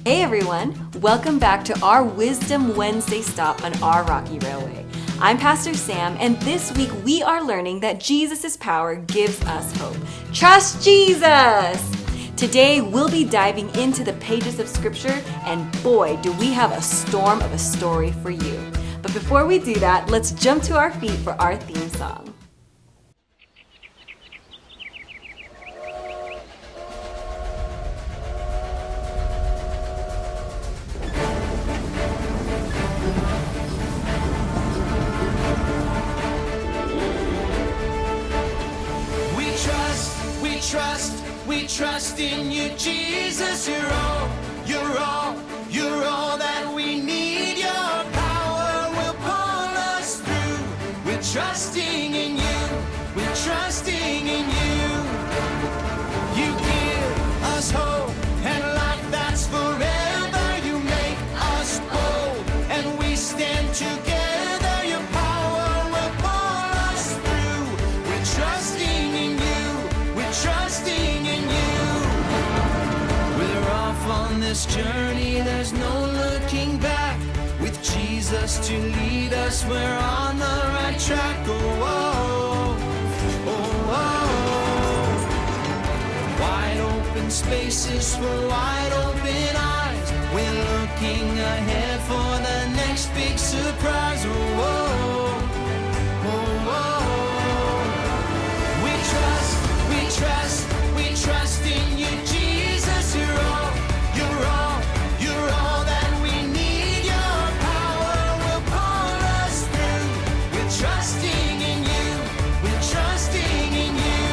Hey everyone, welcome back to our Wisdom Wednesday stop on our Rocky Railway. I'm Pastor Sam, and this week we are learning that Jesus' power gives us hope. Trust Jesus! Today we'll be diving into the pages of Scripture, and boy, do we have a storm of a story for you. But before we do that, let's jump to our feet for our theme song. We trust in you, Jesus. You're all that we need. Your power will pull us through. We're trusting in you. We're trusting in you. You give us hope and life that's forever. You make us bold and we stand together. Your power will pull us through. We're trusting in you. We're trusting in you. We're off on this journey, there's no looking back. With Jesus to lead us, we're on the right track. Wide open spaces for wide open eyes. We're looking ahead for the next big surprise. We trust in you, Jesus. You're all that we need. Your power will pull us through. We're trusting in you. We're trusting in you.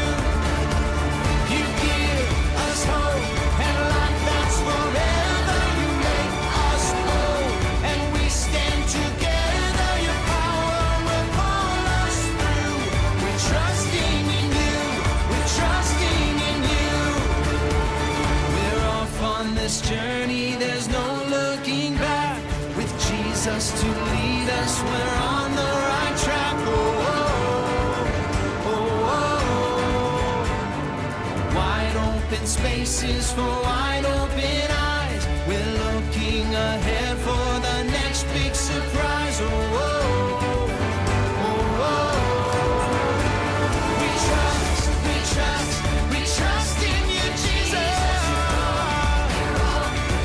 You give us hope and life that's forever. You make us bold and we stand together. Your power will pull us through. We're trusting in you. We're trusting in you. We're off on this journey, there's no looking back. With Jesus to lead us, we're on the right track. Wide open spaces for wide open eyes. We're looking ahead for the next big surprise. We trust in you, Jesus.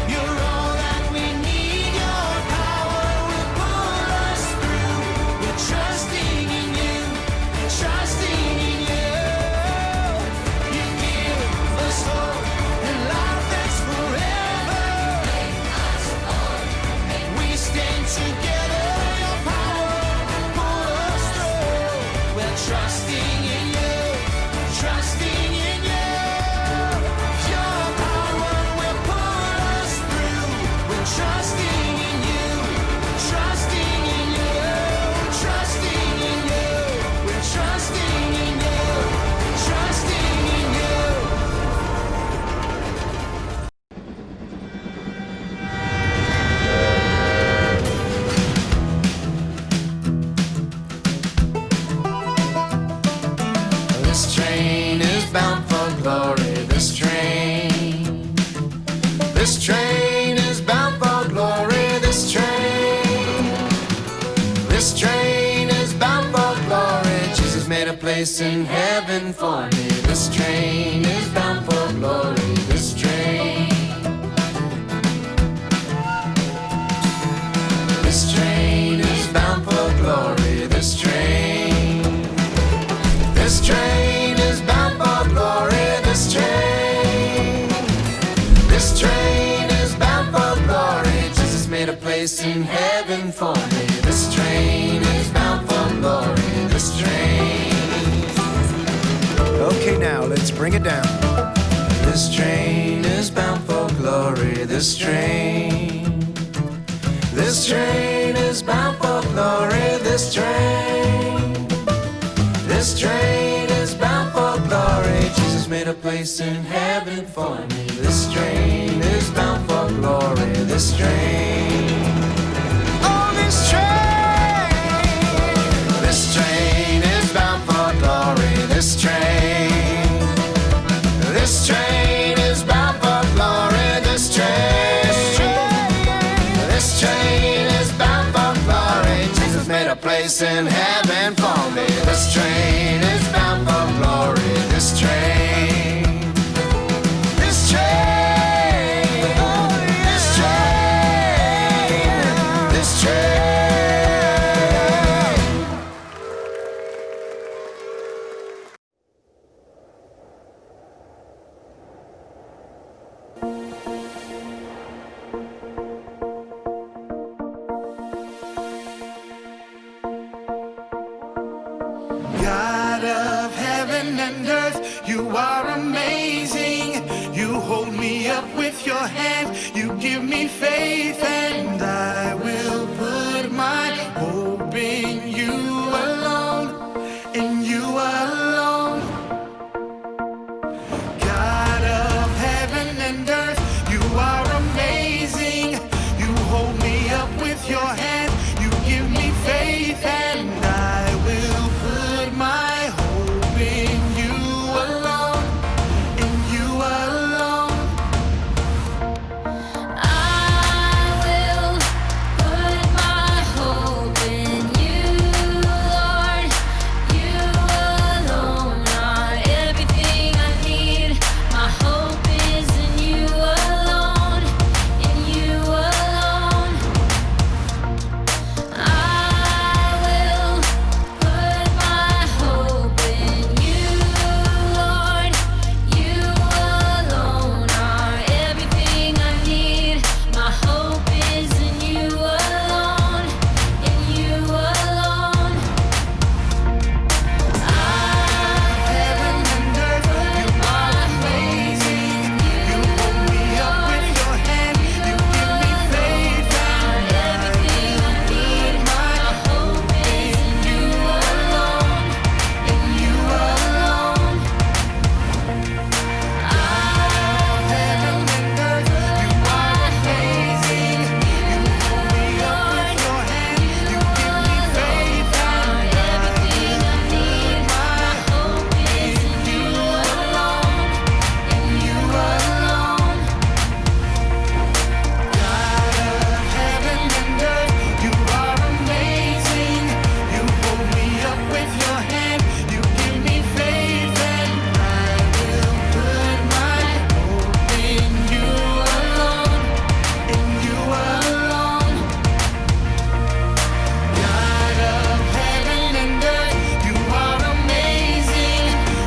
You're all that we need. Your power will pull us through. We're trusting in you. Trusting in you. You give us hope and life that's forever. We stand together. Your power will pull us through. We're trusting in you. Trusting in you. Your power will pull us through. We're trusting in you. Trusting in you. Trusting in you. We're trusting in you. Trusting in you. This train is bound for glory. This train is bound for glory. This train is bound for glory. Jesus made a place in heaven for me. This train is bound for glory. This train is bound for glory. This train is bound for glory. This train is bound for glory. Jesus made a place in heaven for me. This train is bound for glory. This train. Okay, now let's bring it down. This train is bound for glory. This train is bound for glory. This train is bound for glory. Jesus made a place in heaven for me. This train is bound for glory. This train. Oh, this train is bound for glory. This train is bound for glory. This train. are amazing. You hold me up with your hand. You give me faith, and I will put my hope in you alone, in you alone. God of heaven and earth, you are amazing. You hold me up with your hand. You give me faith, and I will put my hope in you alone, in you alone. I will put my hope in you, Lord. You alone are everything I need. My hope is in you alone, in you alone. I will put my hope in you, Lord. You alone are everything I need. My hope is in you alone, in you alone. Heaven and earth, you are amazing. You hold me up with your hand. You give me faith, and I will put my hope in you alone, in you alone. Heaven and earth, you are amazing. You hold me up with your hand. You give me faith, and I will put my hope in you alone, in you alone. God of heaven and earth, you are amazing. You hold me up with your hand. You give me faith, and I will put my hope in you alone, in you alone. God of heaven and earth, you are amazing.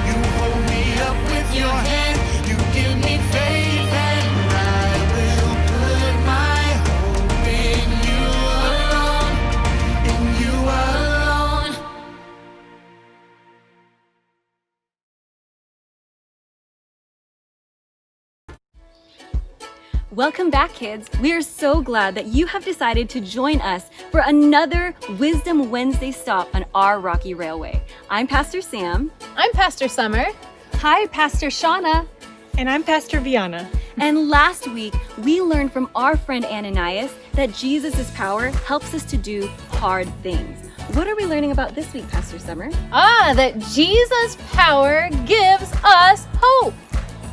You hold me up with your hand. You give me faith, and I will put my hope in you alone, in you alone. Welcome back, kids. We are so glad that you have decided to join us for another Wisdom Wednesday stop on our Rocky Railway. I'm Pastor Sam. I'm Pastor Summer. Hi, Pastor Shauna. And I'm Pastor Viana. And last week, we learned from our friend Ananias that Jesus' power helps us to do hard things. What are we learning about this week, Pastor Summer? That Jesus' power gives us hope.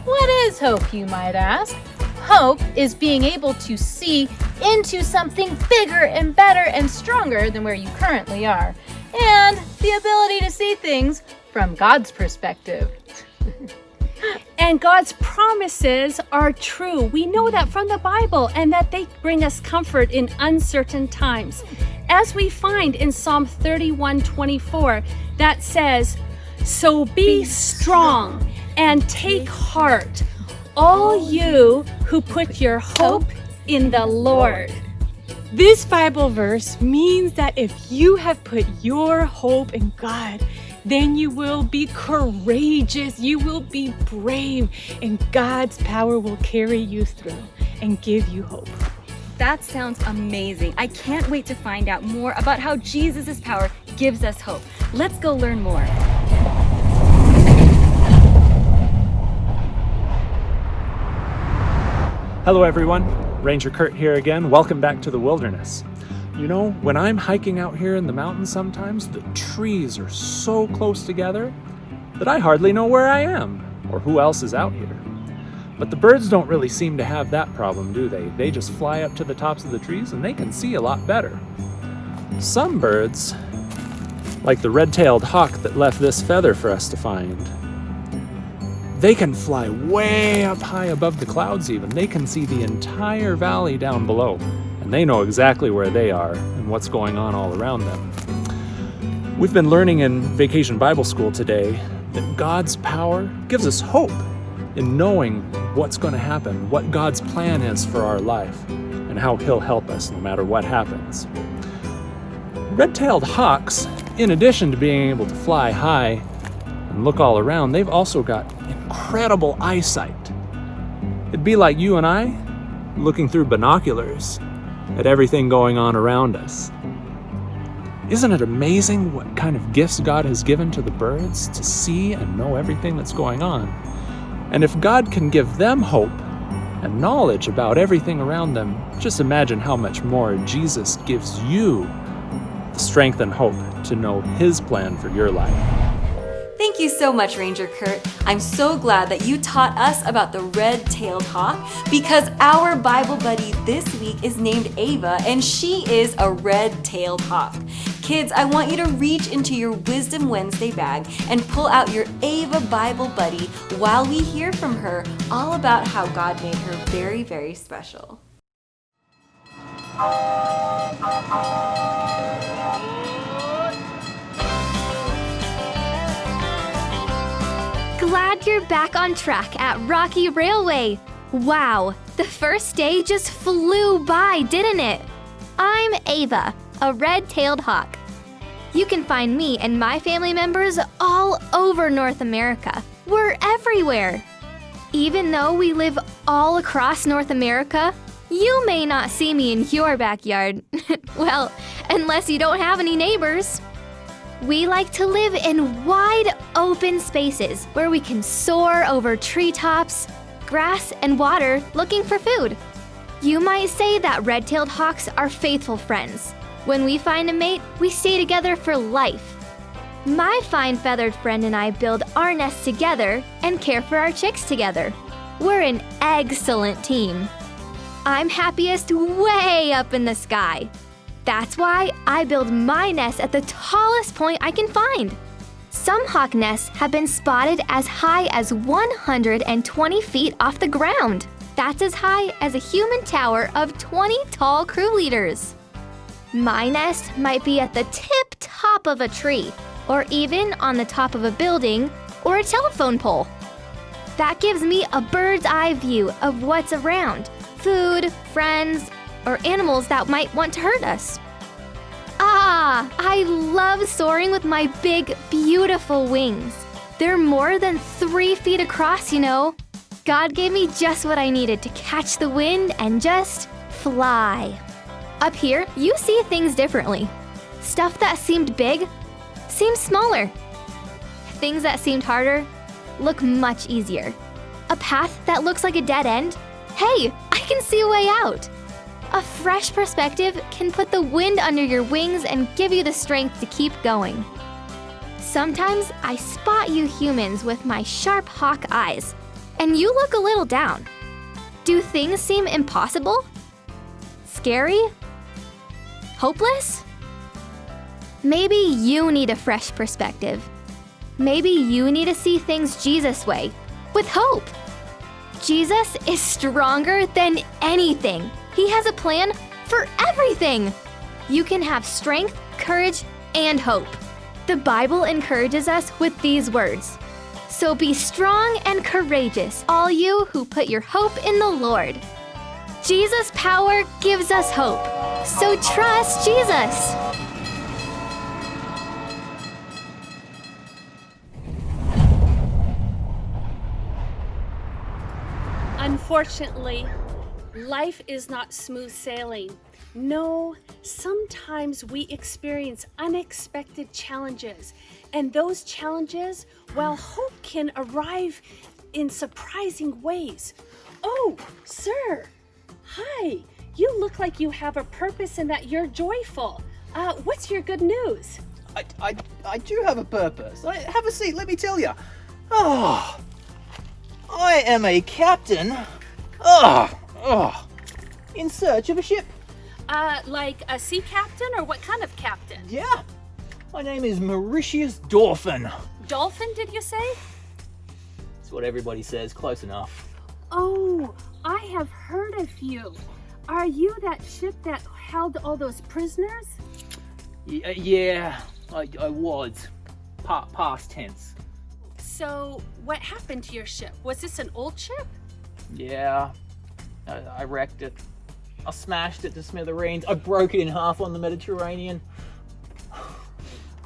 What is hope, you might ask? Hope is being able to see into something bigger and better and stronger than where you currently are, and the ability to see things from God's perspective. And God's promises are true. We know that from the Bible, and that they bring us comfort in uncertain times. As we find in Psalm 31:24, that says, "So be strong and take heart, all you who put your hope in the Lord." This Bible verse means that if you have put your hope in God, then you will be courageous, you will be brave, and God's power will carry you through and give you hope. That sounds amazing. I can't wait to find out more about how Jesus' power gives us hope. Let's go learn more. Hello everyone, Ranger Kurt here again. Welcome back to the wilderness. You know, when I'm hiking out here in the mountains sometimes, the trees are so close together that I hardly know where I am or who else is out here. But the birds don't really seem to have that problem, do they? They just fly up to the tops of the trees and they can see a lot better. Some birds, like the red-tailed hawk that left this feather for us to find, they can fly way up high above the clouds even. They can see the entire valley down below, and they know exactly where they are and what's going on all around them. We've been learning in Vacation Bible School today that God's power gives us hope in knowing what's going to happen, what God's plan is for our life, and how He'll help us no matter what happens. Red-tailed hawks, in addition to being able to fly high and look all around, they've also got incredible eyesight. It'd be like you and I looking through binoculars at everything going on around us. Isn't it amazing what kind of gifts God has given to the birds to see and know everything that's going on? And if God can give them hope and knowledge about everything around them, just imagine how much more Jesus gives you the strength and hope to know His plan for your life. Thank you so much, Ranger Kurt. I'm so glad that you taught us about the red-tailed hawk because our Bible buddy this week is named Ava and she is a red-tailed hawk. Kids, I want you to reach into your Wisdom Wednesday bag and pull out your Ava Bible buddy while we hear from her all about how God made her very, very special. Glad you're back on track at Rocky Railway. Wow, the first day just flew by, didn't it? I'm Ava, a red-tailed hawk. You can find me and my family members all over North America. We're everywhere. Even though we live all across North America, you may not see me in your backyard. Well, unless you don't have any neighbors. We like to live in wide open spaces where we can soar over treetops, grass, and water looking for food. You might say that red-tailed hawks are faithful friends. When we find a mate, we stay together for life. My fine feathered friend and I build our nest together and care for our chicks together. We're an excellent team. I'm happiest way up in the sky. That's why I build my nest at the tallest point I can find. Some hawk nests have been spotted as high as 120 feet off the ground. That's as high as a human tower of 20 tall crew leaders. My nest might be at the tip top of a tree, or even on the top of a building or a telephone pole. That gives me a bird's eye view of what's around, food, friends, or animals that might want to hurt us. I love soaring with my big, beautiful wings. They're more than 3 feet across, you know. God gave me just what I needed to catch the wind and just fly. Up here, you see things differently. Stuff that seemed big seems smaller. Things that seemed harder look much easier. A path that looks like a dead end, hey, I can see a way out. A fresh perspective can put the wind under your wings and give you the strength to keep going. Sometimes I spot you humans with my sharp hawk eyes, and you look a little down. Do things seem impossible? Scary? Hopeless? Maybe you need a fresh perspective. Maybe you need to see things Jesus' way, with hope. Jesus is stronger than anything. He has a plan for everything. You can have strength, courage, and hope. The Bible encourages us with these words. So be strong and courageous, all you who put your hope in the Lord. Jesus' power gives us hope. So trust Jesus. Unfortunately, life is not smooth sailing. No, sometimes we experience unexpected challenges. And those challenges, while hope can arrive in surprising ways. Oh, sir. Hi. You look like you have a purpose and that you're joyful. What's your good news? I do have a purpose. Have a seat, let me tell you. Oh, I am a captain. In search of a ship. Like a sea captain or what kind of captain? Yeah. My name is Mauritius Dolphin. Dolphin, did you say? That's what everybody says, close enough. Oh, I have heard of you. Are you that ship that held all those prisoners? Yeah, I was. Past tense. So, what happened to your ship? Was this an old ship? Yeah, I wrecked it. I smashed it to smithereens. I broke it in half on the Mediterranean.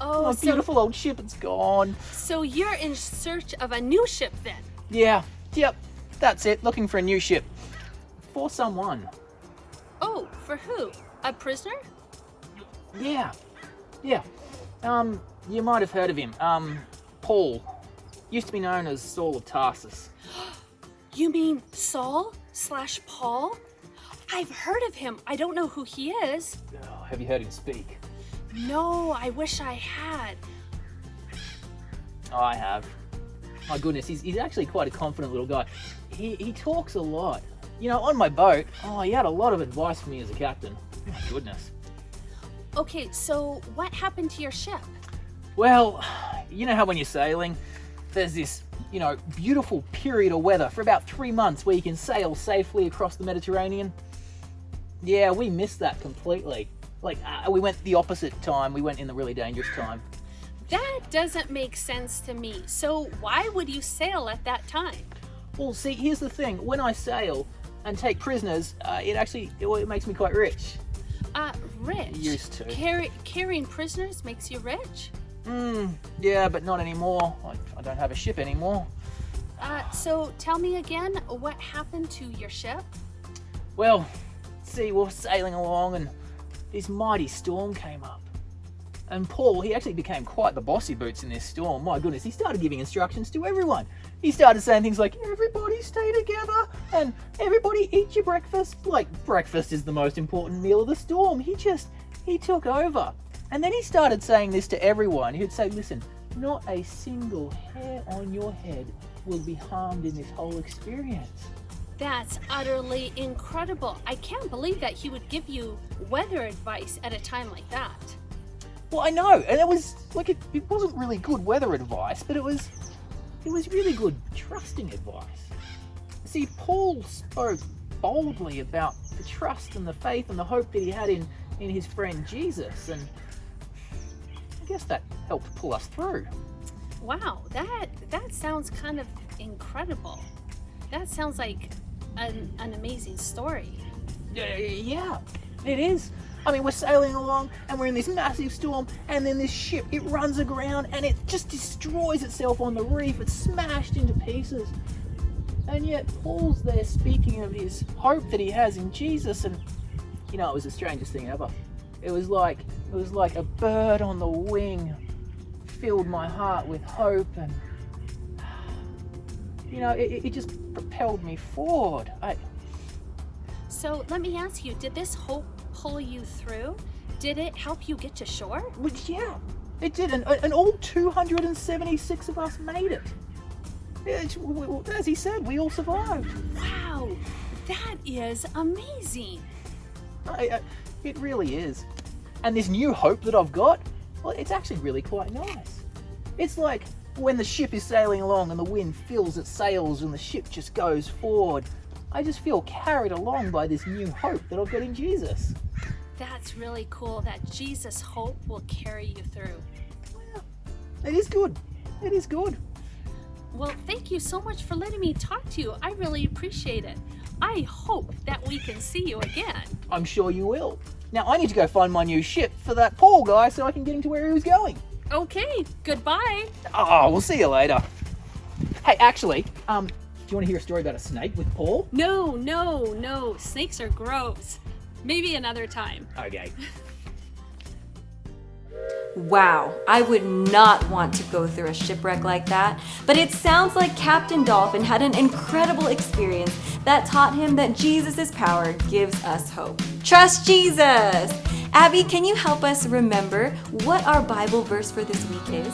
Oh, My beautiful old ship, it's gone. So you're in search of a new ship then? Yep, that's it. Looking for a new ship. For someone. Oh, for who? A prisoner? Yeah. You might have heard of him. Paul. Used to be known as Saul of Tarsus. You mean Saul/Paul? I've heard of him. I don't know who he is. Oh, have you heard him speak? No, I wish I had. Oh, I have. My goodness, he's actually quite a confident little guy. He talks a lot. You know, on my boat, he had a lot of advice for me as a captain. My goodness. Okay, so what happened to your ship? Well, you know how when you're sailing, there's this, beautiful period of weather for about 3 months where you can sail safely across the Mediterranean? Yeah, we missed that completely. We went the opposite time. We went in the really dangerous time. That doesn't make sense to me. So why would you sail at that time? Well, see, here's the thing. When I sail and take prisoners, it makes me quite rich. Rich? Used to. Carrying prisoners makes you rich? Yeah, but not anymore. I don't have a ship anymore. So tell me again, what happened to your ship? Well, see, we were sailing along and this mighty storm came up. And Paul, he actually became quite the bossy boots in this storm. My goodness, he started giving instructions to everyone. He started saying things like, everybody stay together and everybody eat your breakfast. Like, breakfast is the most important meal of the storm. He took over. And then he started saying this to everyone. He would say, listen, not a single hair on your head will be harmed in this whole experience. That's utterly incredible. I can't believe that he would give you weather advice at a time like that. Well, I know, and it was like it wasn't really good weather advice, but it was really good trusting advice. See, Paul spoke boldly about the trust and the faith and the hope that he had in his friend Jesus, and I guess that helped pull us through. Wow, that sounds kind of incredible. That sounds like an amazing story. Yeah, it is. I mean, we're sailing along and we're in this massive storm, and then this ship, it runs aground and it just destroys itself on the reef. It's smashed into pieces. And yet Paul's there speaking of his hope that he has in Jesus, and it was the strangest thing ever. It was like a bird on the wing filled my heart with hope, and it just propelled me forward. So let me ask you, did this hope pull you through? Did it help you get to shore? Well, yeah, it did, and all 276 of us made it. As he said, we all survived. Wow, that is amazing. It really is. And this new hope that I've got, well, it's actually really quite nice. It's like when the ship is sailing along and the wind fills its sails and the ship just goes forward. I just feel carried along by this new hope that I've got in Jesus. That's really cool that Jesus' hope will carry you through. Well, it is good. It is good. Well, thank you so much for letting me talk to you. I really appreciate it. I hope that we can see you again. I'm sure you will. Now, I need to go find my new ship for that Paul guy so I can get him to where he was going. Okay, goodbye. Oh, we'll see you later. Hey, actually, do you want to hear a story about a snake with Paul? No. Snakes are gross. Maybe another time. Okay. Wow, I would not want to go through a shipwreck like that, but it sounds like Captain Dolphin had an incredible experience that taught him that Jesus' power gives us hope. Trust Jesus! Abby, can you help us remember what our Bible verse for this week is?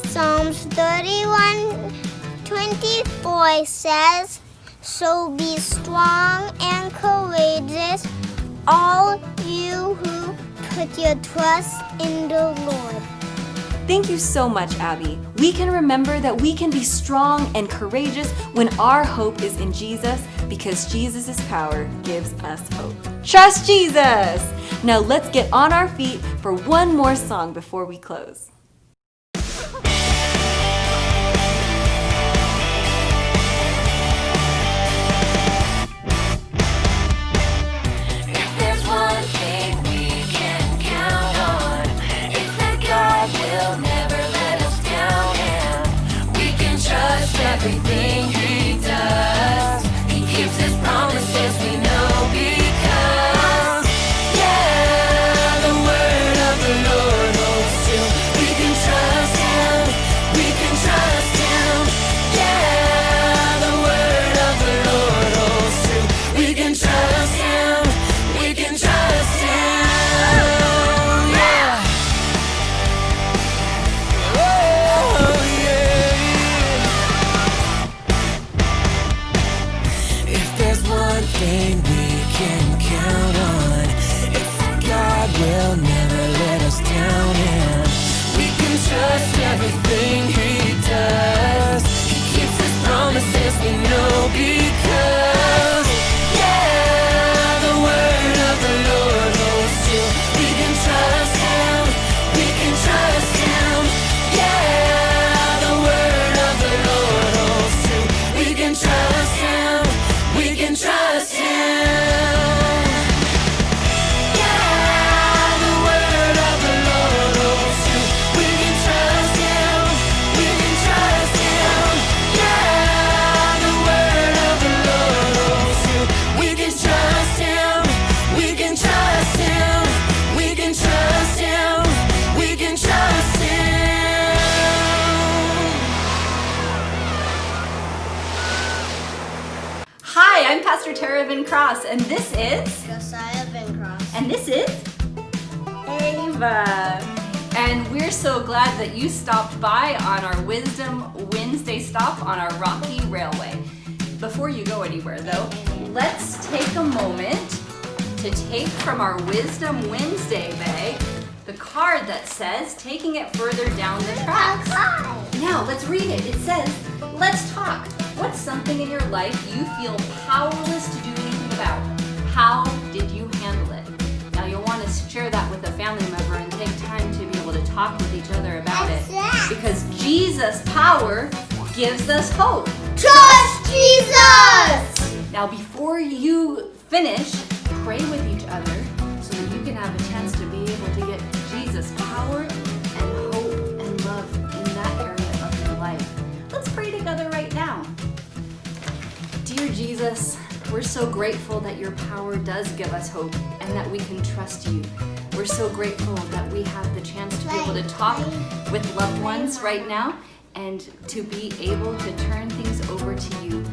Psalms 31:24 says, "So be strong and courageous, all you who put your trust in the Lord." Thank you so much, Abby. We can remember that we can be strong and courageous when our hope is in Jesus, because Jesus' power gives us hope. Trust Jesus! Now let's get on our feet for one more song before we close. If there's one thing we can count on, it's that God will never let us down, and we can trust everything He Pastor Tara Van Cross, and this is Josiah Van Cross. and this is Ava. And we're so glad that you stopped by on our Wisdom Wednesday stop on our Rocky Railway. Before you go anywhere though, let's take a moment to take from our Wisdom Wednesday bag the card that says taking it further down the tracks. Now let's read it. It says, let's talk. What's something in your life you feel powerless to do anything about? How did you handle it? Now you'll want to share that with a family member and take time to be able to talk with each other about it. Because Jesus' power gives us hope. Trust Jesus! Now before you finish, pray with each other so that you can have a chance to be able to get Jesus' power and hope and love in that area of your life. Let's pray together right now. Dear Jesus, we're so grateful that your power does give us hope and that we can trust you. We're so grateful that we have the chance to be able to talk with loved ones right now and to be able to turn things over to you.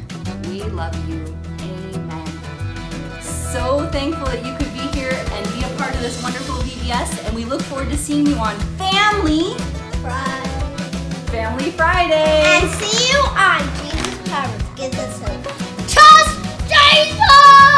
We love you. Amen. So thankful that you could be here and be a part of this wonderful VBS, and we look forward to seeing you on Family Friday. And see you on Jesus' Power Gives Us Hope. Trust Jesus!